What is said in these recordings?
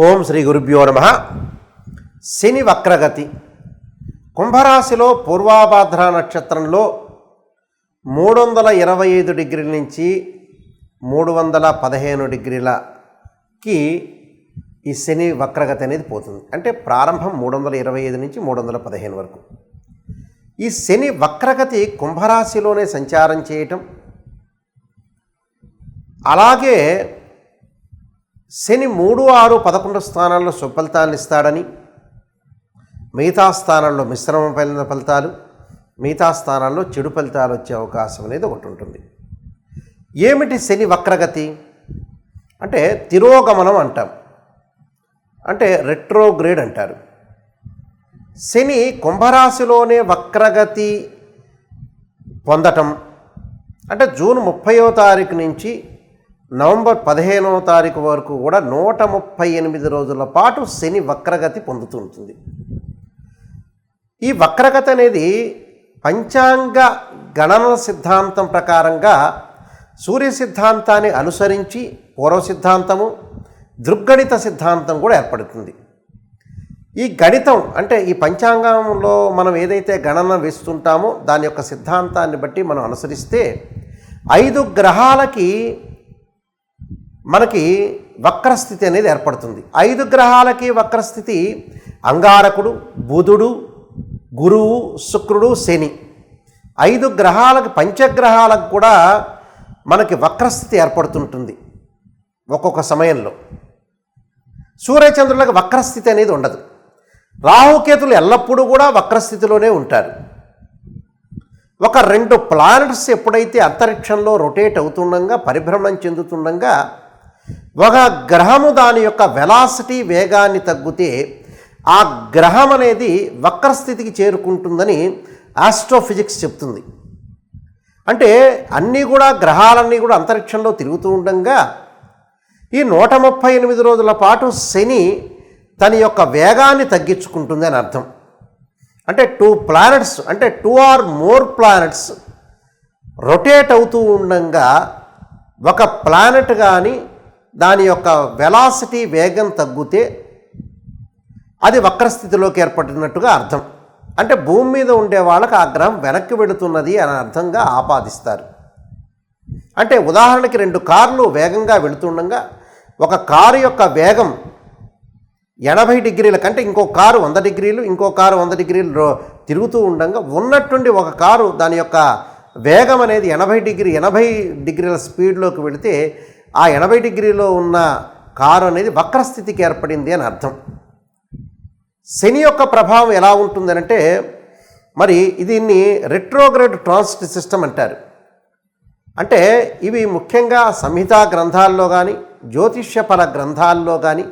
ఓం శ్రీ గురుభ్యో నమః. శని వక్రగతి కుంభరాశిలో పూర్వాభాద్ర నక్షత్రంలో 325 డిగ్రీల నుంచి 315 డిగ్రీలకి ఈ శని వక్రగతి అనేది పోతుంది. అంటే ప్రారంభం 325 నుంచి 315 వరకు. ఈ శని వక్రగతి కుంభరాశిలోనే సంచారం చేయటం, అలాగే శని 3, 6, 11 స్థానాల్లో సుఫలితాలను ఇస్తాడని, మిగతా స్థానాల్లో మిశ్రమమైన ఫలితాలు, మిగతా స్థానాల్లో చెడు ఫలితాలు వచ్చే అవకాశం అనేది ఒకటి ఉంటుంది. ఏమిటి శని వక్రగతి అంటే? తిరోగమనం అంటాం, అంటే రెట్రోగ్రేడ్ అంటారు. శని కుంభరాశిలోనే వక్రగతి పొందటం అంటే జూన్ 30వ తారీఖు నుంచి నవంబర్ 15వ తారీఖు వరకు కూడా 138 రోజుల పాటు శని వక్రగతి పొందుతూ ఉంటుంది. ఈ వక్రగతి అనేది పంచాంగ గణన సిద్ధాంతం ప్రకారంగా సూర్య సిద్ధాంతాన్ని అనుసరించి పూర్వ సిద్ధాంతము, దృగ్గణిత సిద్ధాంతం కూడా ఏర్పడుతుంది. ఈ గణితం అంటే ఈ పంచాంగంలో మనం ఏదైతే గణన వేస్తుంటామో దాని యొక్క సిద్ధాంతాన్ని బట్టి మనం అనుసరిస్తే 5 గ్రహాలకి మనకి వక్రస్థితి అనేది ఏర్పడుతుంది. 5 గ్రహాలకి వక్రస్థితి అంగారకుడు, బుధుడు, గురువు, శుక్రుడు, శని. 5 గ్రహాలకి, పంచగ్రహాలకు కూడా మనకి వక్రస్థితి ఏర్పడుతుంటుంది ఒక్కొక్క సమయంలో. సూర్యచంద్రులకు వక్రస్థితి అనేది ఉండదు. రాహుకేతులు ఎల్లప్పుడూ కూడా వక్రస్థితిలోనే ఉంటారు. ఒక 2 ప్లానెట్స్ ఎప్పుడైతే అంతరిక్షంలో రొటేట్ అవుతుండగా, పరిభ్రమణం చెందుతుండగా, ఒక గ్రహము దాని యొక్క వెలాసిటీ వేగాన్ని తగ్గితే ఆ గ్రహం అనేది వక్రస్థితికి చేరుకుంటుందని ఆస్ట్రోఫిజిక్స్ చెప్తుంది. అంటే అన్నీ కూడా గ్రహాలన్నీ కూడా అంతరిక్షంలో తిరుగుతూ ఉండగా ఈ 138 రోజుల పాటు శని తన యొక్క వేగాన్ని తగ్గించుకుంటుంది అని అర్థం. అంటే 2 ప్లానెట్స్, అంటే 2 or more ప్లానెట్స్ రొటేట్ అవుతూ ఉండగా ఒక ప్లానెట్ కానీ దాని యొక్క వెలాసిటీ వేగం తగ్గితే అది వక్రస్థితిలోకి ఏర్పడినట్టుగా అర్థం. అంటే భూమి మీద ఉండే వాళ్ళకి ఆ గ్రహం వెనక్కి వెళుతున్నది అని అర్థంగా ఆపాదిస్తారు. అంటే ఉదాహరణకి 2 కార్లు వేగంగా వెళుతుండగా ఒక కారు యొక్క వేగం 80 డిగ్రీల కంటే ఇంకో కారు 100 డిగ్రీలు, ఇంకో కారు 100 డిగ్రీలు తిరుగుతూ ఉండగా ఉన్నట్టుండి ఒక కారు దాని యొక్క వేగం అనేది 80 డిగ్రీల స్పీడ్లోకి వెళితే ఆ 80 డిగ్రీలో ఉన్న కారు అనేది వక్రస్థితికి ఏర్పడింది అని అర్థం. శని యొక్క ప్రభావం ఎలా ఉంటుందనంటే, మరి దీన్ని రెట్రోగ్రేడ్ ట్రాన్సిట్ సిస్టమ్ అంటారు. అంటే ఇవి ముఖ్యంగా సంహితా గ్రంథాల్లో కానీ, జ్యోతిష్యపర గ్రంథాల్లో కానీ,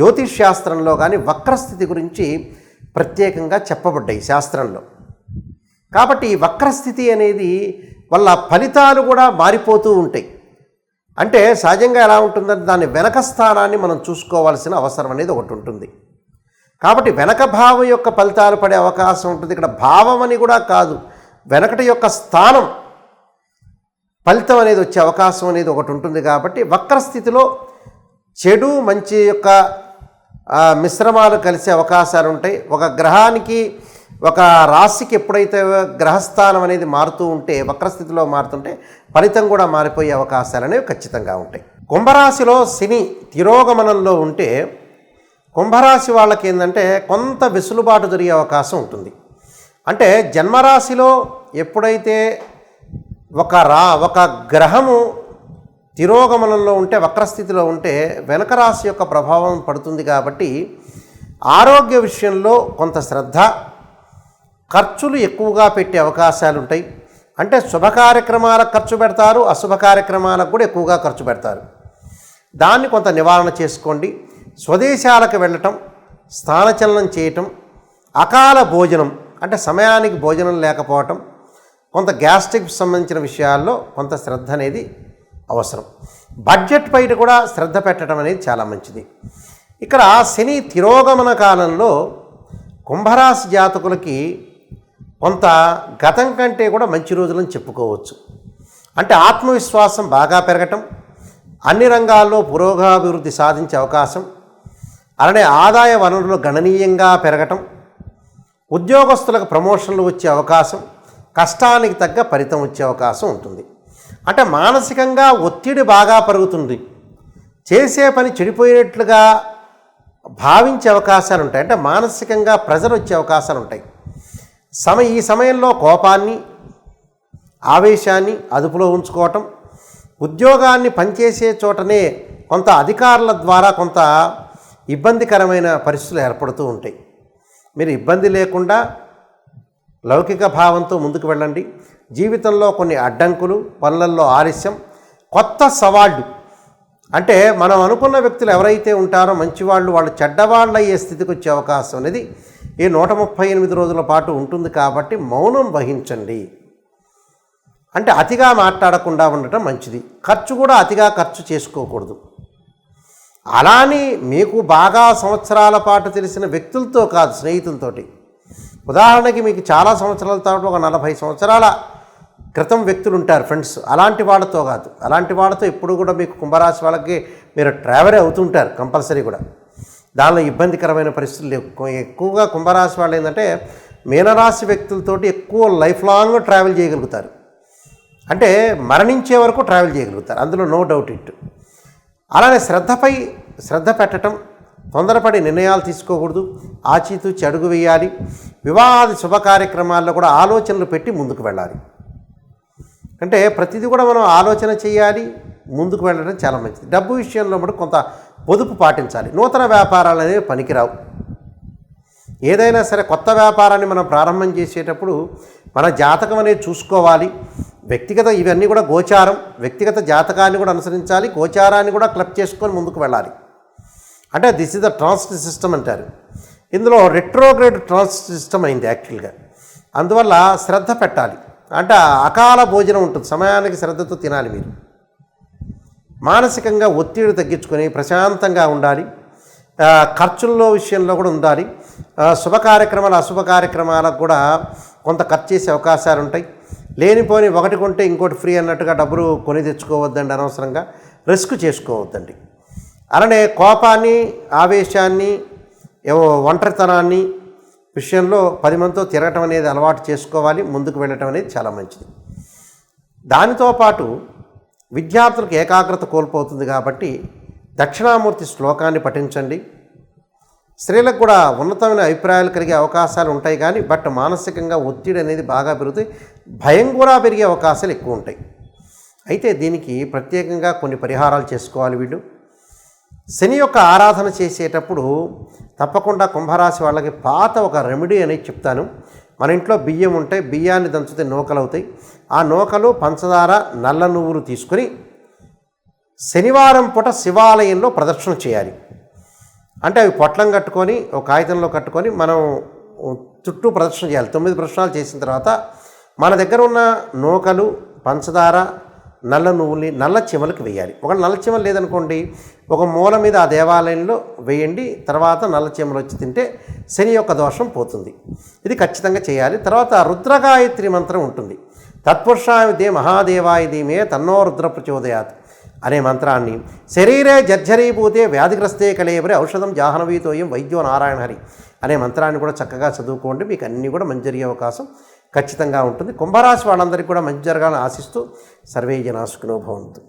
జ్యోతిష్శాస్త్రంలో కానీ వక్రస్థితి గురించి ప్రత్యేకంగా చెప్పబడ్డాయి శాస్త్రంలో. కాబట్టి ఈ వక్రస్థితి అనేది వల్ల ఫలితాలు కూడా మారిపోతూ ఉంటాయి. అంటే సహజంగా ఎలా ఉంటుందంటే దాని వెనక స్థానాన్ని మనం చూసుకోవాల్సిన అవసరం అనేది ఒకటి ఉంటుంది. కాబట్టి వెనక భావం యొక్క ఫలితాలు పడే అవకాశం ఉంటుంది. ఇక్కడ భావం అని కూడా కాదు, వెనకటి యొక్క స్థానం ఫలితం అనేది వచ్చే అవకాశం అనేది ఒకటి ఉంటుంది. కాబట్టి వక్రస్థితిలో చెడు మంచి యొక్క మిశ్రమాలు కలిసే అవకాశాలు ఉంటాయి. ఒక గ్రహానికి, ఒక రాశికి ఎప్పుడైతే గ్రహస్థానం అనేది మారుతూ ఉంటే, వక్రస్థితిలో మారుతుంటే ఫలితం కూడా మారిపోయే అవకాశాలు అనేవి ఖచ్చితంగా ఉంటాయి. కుంభరాశిలో శని తిరోగమనంలో ఉంటే కుంభరాశి వాళ్ళకి ఏంటంటే కొంత వెసులుబాటు జరిగే అవకాశం ఉంటుంది. అంటే జన్మరాశిలో ఎప్పుడైతే ఒక గ్రహము తిరోగమనంలో ఉంటే, వక్రస్థితిలో ఉంటే వెనక రాశి యొక్క ప్రభావం పడుతుంది. కాబట్టి ఆరోగ్య విషయంలో కొంత శ్రద్ధ, ఖర్చులు ఎక్కువగా పెట్టే అవకాశాలు ఉంటాయి. అంటే శుభ కార్యక్రమాలకు ఖర్చు పెడతారు, అశుభ కార్యక్రమాలకు కూడా ఎక్కువగా ఖర్చు పెడతారు. దాన్ని కొంత నివారణ చేసుకోండి. స్వదేశాలకు వెళ్ళటం, స్థానచలనం చేయటం, అకాల భోజనం అంటే సమయానికి భోజనం లేకపోవటం, కొంత గ్యాస్ట్రిక్ సంబంధించిన విషయాల్లో కొంత శ్రద్ధ అనేది అవసరం. బడ్జెట్ పైన కూడా శ్రద్ధ పెట్టడం అనేది చాలా మంచిది. ఇక్కడ శని తిరోగమన కాలంలో కుంభరాశి జాతకులకి కొంత గతం కంటే కూడా మంచి రోజులని చెప్పుకోవచ్చు. అంటే ఆత్మవిశ్వాసం బాగా పెరగటం, అన్ని రంగాల్లో పురోగాభివృద్ధి సాధించే అవకాశం, అలానే ఆదాయ వనరులు గణనీయంగా పెరగటం, ఉద్యోగస్తులకు ప్రమోషన్లు వచ్చే అవకాశం, కష్టానికి తగ్గ ఫలితం వచ్చే అవకాశం ఉంటుంది. అంటే మానసికంగా ఒత్తిడి బాగా పెరుగుతుంది, చేసే పని చెడిపోయినట్లుగా భావించే అవకాశాలు ఉంటాయి. అంటే మానసికంగా ప్రెజర్ వచ్చే అవకాశాలు ఉంటాయి. ఈ సమయంలో కోపాన్ని, ఆవేశాన్ని అదుపులో ఉంచుకోవటం, ఉద్యోగాన్ని పనిచేసే చోటనే కొంత అధికారుల ద్వారా కొంత ఇబ్బందికరమైన పరిస్థితులు ఏర్పడుతూ ఉంటాయి. మీరు ఇబ్బంది లేకుండా లౌకిక భావంతో ముందుకు వెళ్ళండి. జీవితంలో కొన్ని అడ్డంకులు, పనులలో ఆలస్యం, కొత్త సవాళ్ళు, అంటే మనం అనుకున్న వ్యక్తులు ఎవరైతే ఉంటారో మంచివాళ్ళు, వాళ్ళు చెడ్డవాళ్ళు అయ్యే స్థితికి వచ్చే అవకాశం అనేది ఈ 138 రోజుల పాటు ఉంటుంది. కాబట్టి మౌనం వహించండి. అంటే అతిగా మాట్లాడకుండా ఉండటం మంచిది. ఖర్చు కూడా అతిగా ఖర్చు చేసుకోకూడదు. అలాని మీకు బాగా సంవత్సరాల పాటు తెలిసిన వ్యక్తులతో కాదు, స్నేహితులతోటి. ఉదాహరణకి మీకు చాలా సంవత్సరాల తర్వాత ఒక 40 సంవత్సరాల క్రితం వ్యక్తులు ఉంటారు, ఫ్రెండ్స్. అలాంటి వాళ్ళతో కాదు. అలాంటి వాళ్ళతో ఎప్పుడు కూడా మీకు కుంభరాశి వాళ్ళకి మీరు ట్రావెల్ అవుతుంటారు కంపల్సరీ కూడా. దానిలో ఇబ్బందికరమైన పరిస్థితులు లేవు. ఎక్కువగా కుంభరాశి వాళ్ళు ఏంటంటే మీనరాశి వ్యక్తులతోటి ఎక్కువ లైఫ్ లాంగ్ ట్రావెల్ చేయగలుగుతారు. అంటే మరణించే వరకు ట్రావెల్ చేయగలుగుతారు, అందులో నో డౌట్ ఇట్. అలానే శ్రద్ధ పెట్టడం, తొందరపడి నిర్ణయాలు తీసుకోకూడదు, ఆచితూచి అడుగు వేయాలి. వివాహాది శుభ కార్యక్రమాల్లో కూడా ఆలోచనలు పెట్టి ముందుకు వెళ్ళాలి. అంటే ప్రతిదీ కూడా మనం ఆలోచన చేయాలి, ముందుకు వెళ్ళడం చాలా మంచిది. డబ్బు విషయంలో కూడా కొంత పొదుపు పాటించాలి. నూతన వ్యాపారాలు అనేవి పనికిరావు. ఏదైనా సరే కొత్త వ్యాపారాన్ని మనం ప్రారంభం చేసేటప్పుడు మన జాతకం అనేది చూసుకోవాలి. వ్యక్తిగత ఇవన్నీ కూడా గోచారం, వ్యక్తిగత జాతకాన్ని కూడా అనుసరించాలి, గోచారాన్ని కూడా క్లబ్ చేసుకొని ముందుకు వెళ్ళాలి. అంటే this is the transit system అంటారు. ఇందులో రెట్రోగ్రేడ్ ట్రాన్సిట్ సిస్టమ్ అయింది యాక్చువల్గా. అందువల్ల శ్రద్ధ పెట్టాలి. అంటే అకాల భోజనం ఉంటుంది, సమయానికి శ్రద్ధతో తినాలి. మీరు మానసికంగా ఒత్తిడి తగ్గించుకొని ప్రశాంతంగా ఉండాలి. ఖర్చుల్లో విషయంలో కూడా ఉండాలి. శుభ కార్యక్రమాలు, అశుభ కార్యక్రమాలకు కూడా కొంత ఖర్చు చేసే అవకాశాలు ఉంటాయి. లేనిపోని ఒకటి కొంటే ఇంకోటి ఫ్రీ అన్నట్టుగా డబ్బులు కొని తెచ్చుకోవద్దండి, అనవసరంగా రిస్క్ చేసుకోవద్దండి. అలానే కోపాన్ని, ఆవేశాన్ని, ఒంటరితనాన్ని విషయంలో 10 మందితో తిరగటం అనేది అలవాటు చేసుకోవాలి. ముందుకు వెళ్ళటం అనేది చాలా మంచిది. దానితో పాటు విద్యార్థులకు ఏకాగ్రత కోల్పోతుంది కాబట్టి దక్షిణామూర్తి శ్లోకాన్ని పఠించండి. స్త్రీలకు కూడా ఉన్నతమైన అభిప్రాయాలు కలిగే అవకాశాలు ఉంటాయి, కానీ మానసికంగా ఒత్తిడి అనేది బాగా పెరుగుతాయి, భయం కూడా పెరిగే అవకాశాలు ఎక్కువ ఉంటాయి. అయితే దీనికి ప్రత్యేకంగా కొన్ని పరిహారాలు చేసుకోవాలి వీళ్ళు. శని యొక్క ఆరాధన చేసేటప్పుడు తప్పకుండా కుంభరాశి వాళ్ళకి పాత ఒక రెమెడీ అనేది చెప్తాను. మన ఇంట్లో బియ్యం ఉంటే బియ్యాన్ని దంచితే నూకలు అవుతాయి. ఆ నూకలు, పంచదార, నల్ల నువ్వులు తీసుకొని శనివారం పూట శివాలయంలో ప్రదర్శన చేయాలి. అంటే అవి పొట్లం కట్టుకొని ఒక కాగితంలో కట్టుకొని మనం చుట్టూ ప్రదర్శన చేయాలి. 9 ప్రదర్శనలు చేసిన తర్వాత మన దగ్గర ఉన్న నూకలు, పంచదార, నల్ల నువ్వుల్ని నల్ల చెమలకు వేయాలి. ఒక నల్ల చెమలు లేదనుకోండి, ఒక మూల మీద ఆ దేవాలయంలో వేయండి. తర్వాత నల్ల చెమలు వచ్చి తింటే శని యొక్క దోషం పోతుంది. ఇది ఖచ్చితంగా చేయాలి. తర్వాత రుద్రగాయత్రి మంత్రం ఉంటుంది. తత్పురుషాయ మహాదేవాయ ధీమే తన్నో రుద్ర ప్రచోదయాత్ అనే మంత్రాన్ని శరీరే జర్జరీభూతే వ్యాధిగ్రస్తే కలేవరి ఔషధం జాహ్నవీతోయం వైద్యో నారాయణ హరి అనే మంత్రాన్ని కూడా చక్కగా చదువుకోండి. మీకు అన్నీ కూడా మంచి జరిగే అవకాశం ఖచ్చితంగా ఉంటుంది. కుంభరాశి వాళ్ళందరికీ కూడా మంచి జరగాలని ఆశిస్తూ సర్వే జనా సుఖినో భవంతు.